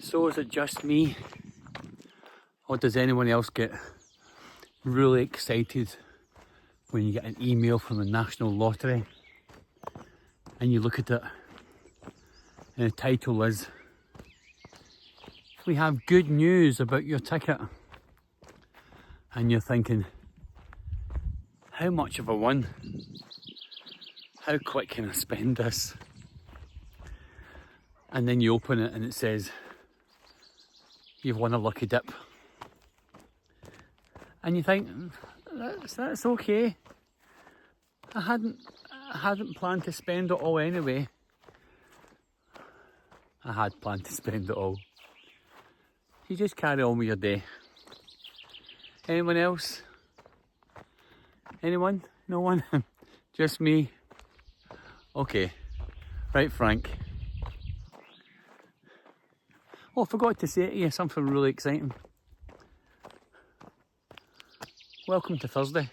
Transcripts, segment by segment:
So is it just me, or does anyone else get really excited when you get an email from the National Lottery and you look at it and the title is, "We have good news about your ticket," and you're thinking, how much have I won? How quick can I spend this? And then you open it and it says, you've won a lucky dip. And you think, that's okay. I hadn't planned to spend it all anyway. I had planned to spend it all. You just carry on with your day. Anyone else? Anyone? No one? Just me? Okay. Right, Frank. Oh, I forgot to say to you something really exciting. Welcome to Thursday.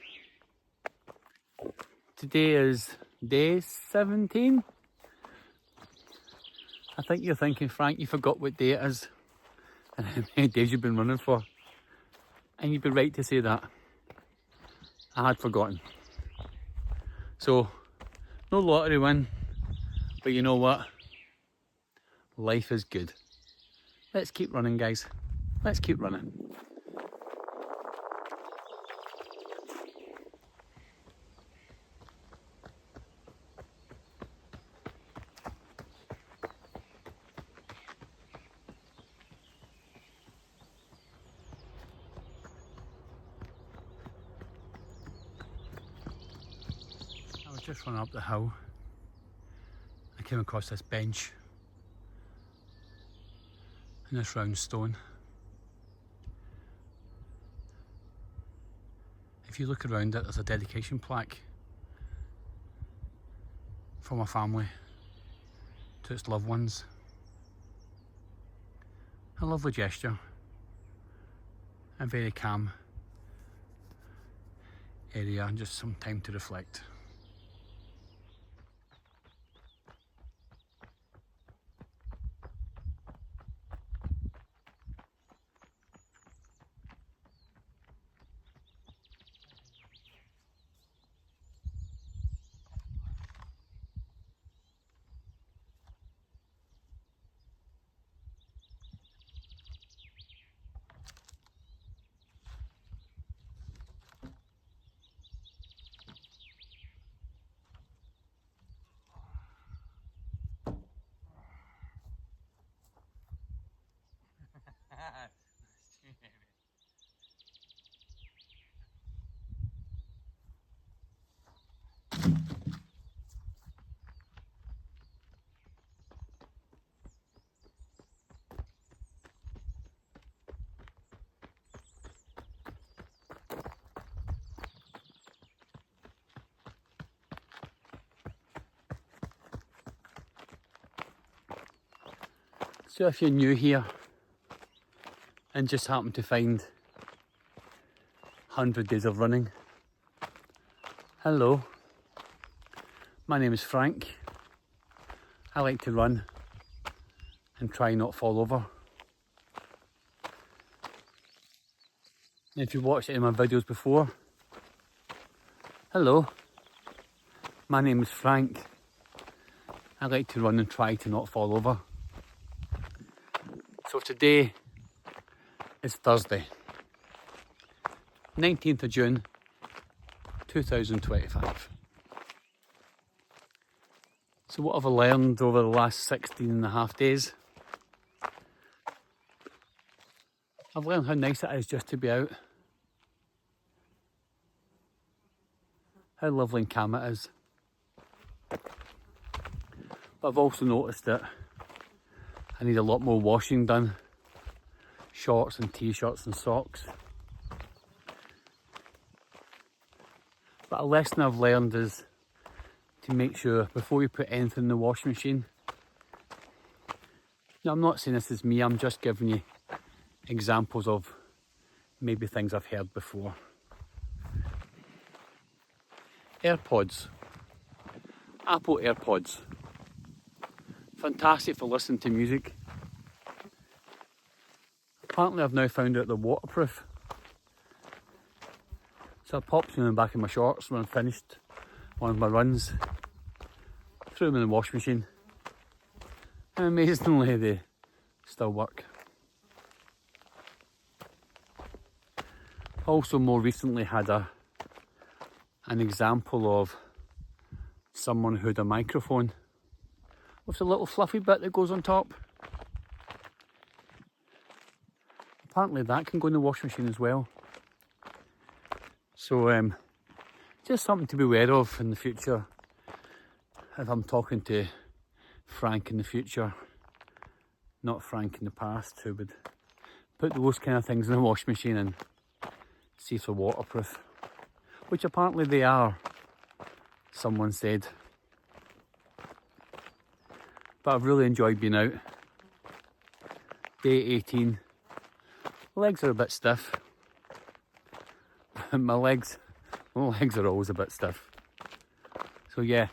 Today is day 17. I think you're thinking, Frank, you forgot what day it is and how many days you've been running for. And you'd be right to say that. I had forgotten. So, no lottery win, but you know what? Life is good. Let's keep running, guys. Let's keep running. I was just running up the hill. I came across this bench and this round stone. If you look around it, there's a dedication plaque from a family to its loved ones. A lovely gesture, a very calm area and just some time to reflect. So if you're new here and just happen to find 100 days of running, hello, my name is Frank. I like to run and try not fall over. And if you watched any of my videos before, hello, my name is Frank. I like to run and try to not fall over. So today is Thursday, 19th of June 2025. So what have I learned over the last 16 and a half days? I've learned how nice it is just to be out. How lovely and calm it is. But I've also noticed that I need a lot more washing done. Shorts and t-shirts and socks. But a lesson I've learned is to make sure before you put anything in the washing machine. Now, I'm not saying this is me, I'm just giving you examples of maybe things I've heard before. AirPods. Apple AirPods. Fantastic for listening to music. Apparently I've now found out they're waterproof. So I popped them in the back of my shorts when I finished one of my runs. Threw them in the washing machine. And amazingly they still work. Also more recently had an example of someone who had a microphone with a little fluffy bit that goes on top. Apparently that can go in the washing machine as well. So just something to be aware of in the future. If I'm talking to Frank in the future, not Frank in the past, who would put those kind of things in the washing machine and see if they're waterproof. Which apparently they are, someone said. But I've really enjoyed being out. Day 18. Legs are a bit stiff. my legs are always a bit stiff. So yeah,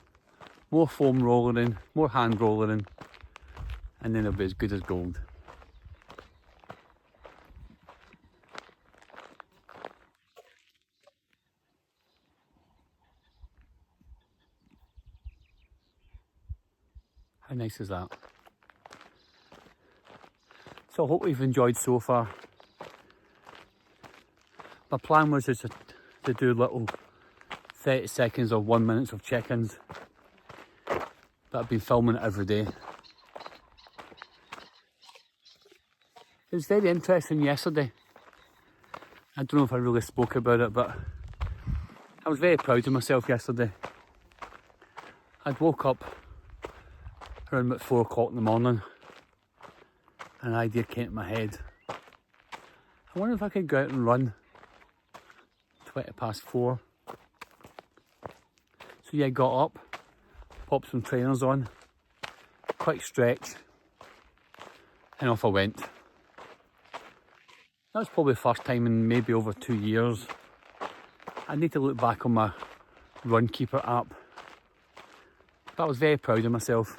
more foam rolling in, more hand rolling in, and then it'll be as good as gold. How nice is that? So I hope you've enjoyed so far. My plan was just to do little 30 seconds or 1 minute of check-ins, but I've been filming it every day. It was very interesting yesterday. I don't know if I really spoke about it, but I was very proud of myself yesterday. I'd woke up around about 4 o'clock in the morning. An idea came to my head. I wonder if I could go out and run 4:20. So yeah, I got up, popped some trainers on, quick stretch, and off I went. That was probably the first time in maybe over 2 years. I need to look back on my Runkeeper app. But I was very proud of myself.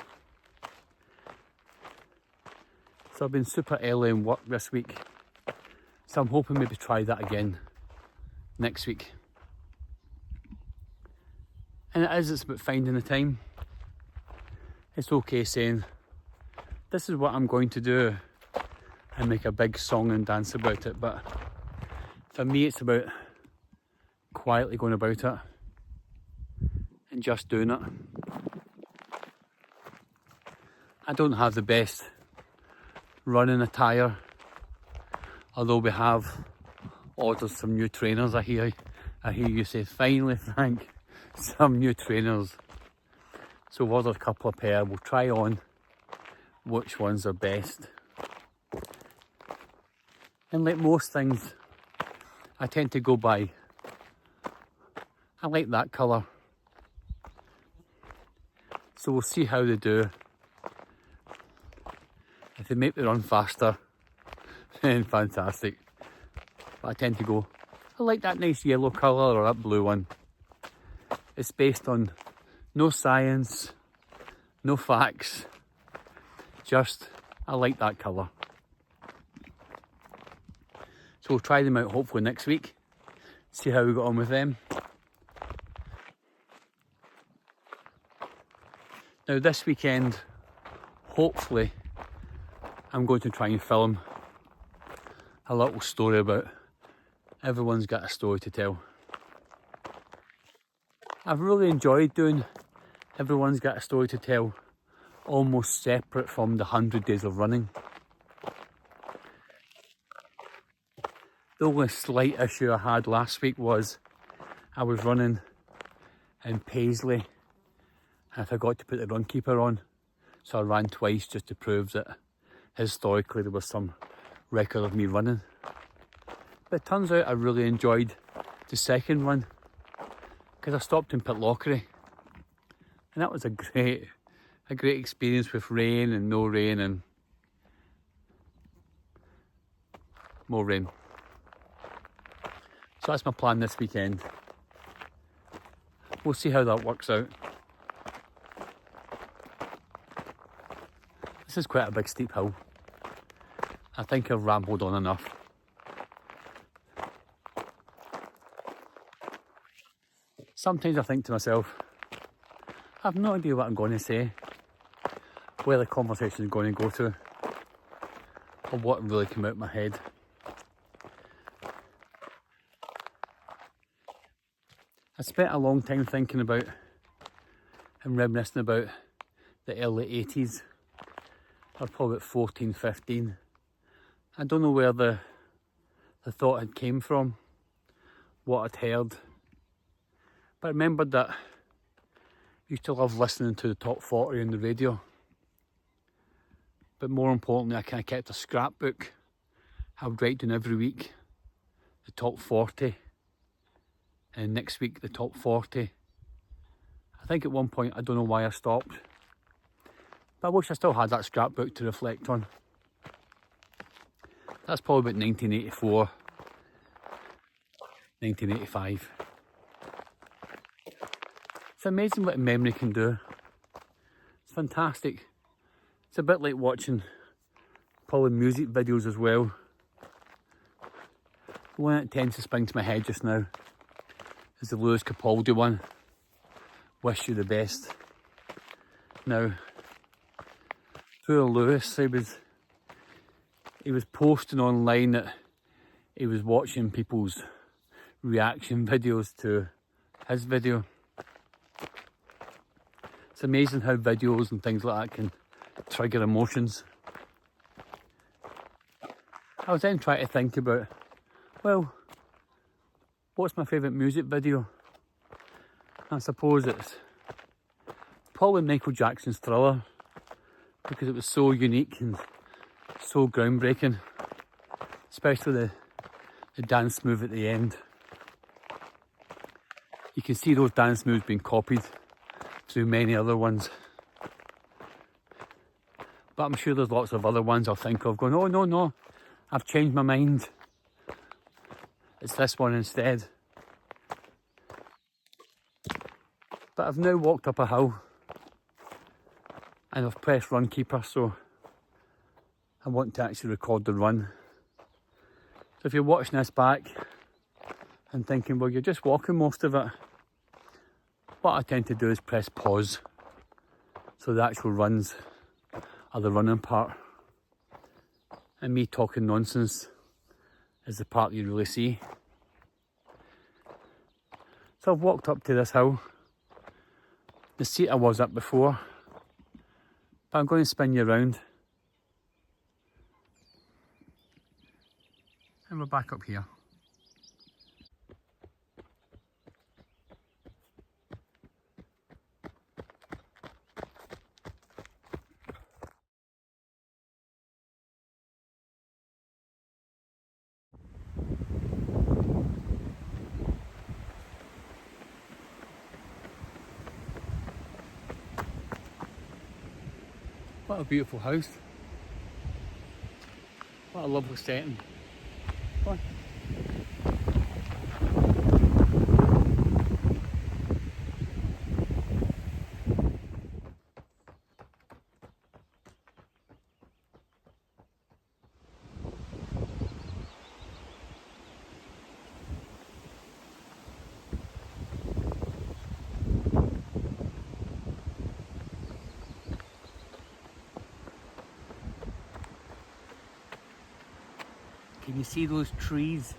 So I've been super early in work this week. So I'm hoping maybe try that again next week. And it's about finding the time. It's okay saying, this is what I'm going to do, and make a big song and dance about it. But for me, it's about quietly going about it and just doing it. I don't have the best running attire, although we have ordered some new trainers. I hear you say, finally Frank, some new trainers. So we've ordered a couple of pair. We'll try on which ones are best. And like most things, I tend to go by, I like that colour. So we'll see how they do. If they make me run faster, then fantastic. But I tend to go, I like that nice yellow colour or that blue one. It's based on no science, no facts, just I like that colour. So we'll try them out hopefully next week, see how we got on with them. Now this weekend, hopefully, I'm going to try and film a little story about everyone's got a story to tell. I've really enjoyed doing Everyone's Got a Story to Tell, almost separate from the 100 Days of Running. The only slight issue I had last week was I was running in Paisley and I forgot to put the Runkeeper on, so I ran twice just to prove that historically there was some record of me running. But it turns out I really enjoyed the second run because I stopped in Pitlochry, and that was a great experience with rain and no rain and more rain. So that's my plan this weekend. We'll see how that works out. This is quite a big steep hill. I think I've rambled on enough. Sometimes I think to myself, I have no idea what I'm going to say, where the conversation is going to go to, or what really came out of my head. I spent a long time thinking about and reminiscing about the early 80s. I was probably about 14, 15. I don't know where the thought had came from, what I'd heard. But I remembered that I used to love listening to the top 40 on the radio. But more importantly, I kind of kept a scrapbook. I would write down every week the top 40. And next week, the top 40. I think at one point, I don't know why I stopped. But I wish I still had that scrapbook to reflect on. That's probably about 1984, 1985. It's amazing what a memory can do. It's fantastic. It's a bit like watching probably music videos as well. The one that tends to spring to my head just now is the Lewis Capaldi one, Wish You the Best. Now, poor Lewis, he was posting online that he was watching people's reaction videos to his video. It's amazing how videos and things like that can trigger emotions. I was then trying to think about, well, what's my favourite music video? I suppose it's probably Michael Jackson's Thriller, because it was so unique and so groundbreaking, especially the dance move at the end. You can see those dance moves being copied through many other ones. But I'm sure there's lots of other ones I'll think of going, oh no, I've changed my mind. It's this one instead. But I've now walked up a hill and I've pressed run keeper, so I want to actually record the run. So if you're watching this back and thinking, well, you're just walking most of it, what I tend to do is press pause. So the actual runs are the running part, and me talking nonsense is the part you really see. So I've walked up to this hill, the seat I was at before, but I'm going to spin you around. And we're back up here. What a beautiful house. What a lovely setting. Come on. Can you see those trees?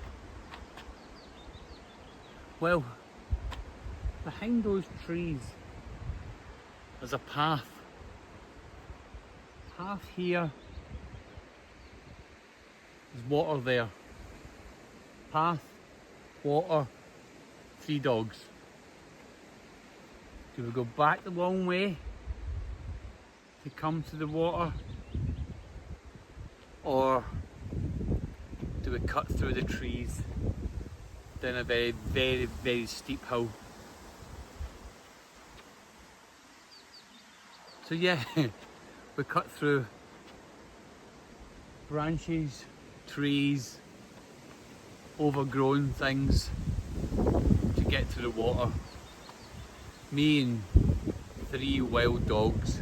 Well, behind those trees there's a path. Path here. There's water there. Path, water, 3 dogs. Do we go back the long way to come to the water? Or do we cut through the trees down a very, very, very steep hill? So yeah, we cut through branches, trees, overgrown things to get to the water. Me and 3 wild dogs.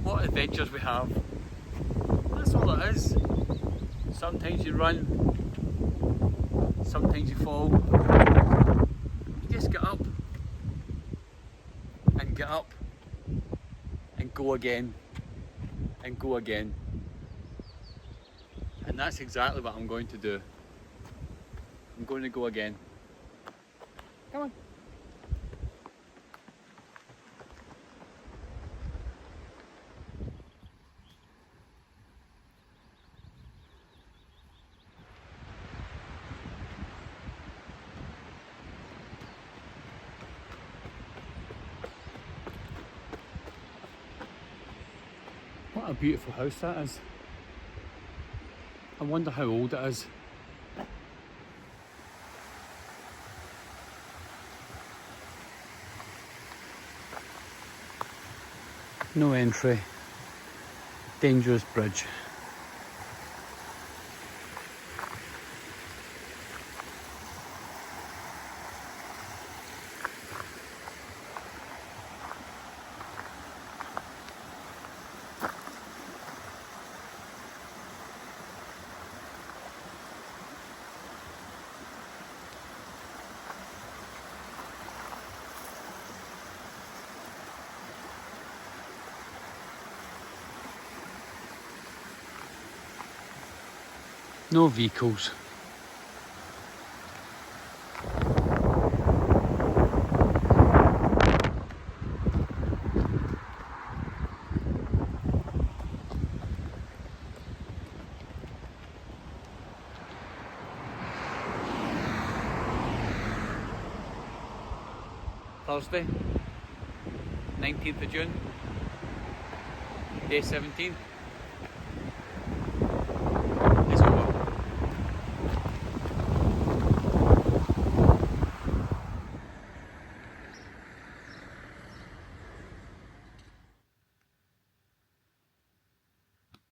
What a adventures we have. That's all it is. Sometimes you run, sometimes you fall. You just get up and get up and go again and go again. And that's exactly what I'm going to do. I'm going to go again. Come on. What a beautiful house that is. I wonder how old it is. No entry. Dangerous bridge. No vehicles. Thursday, 19th of June, day 17.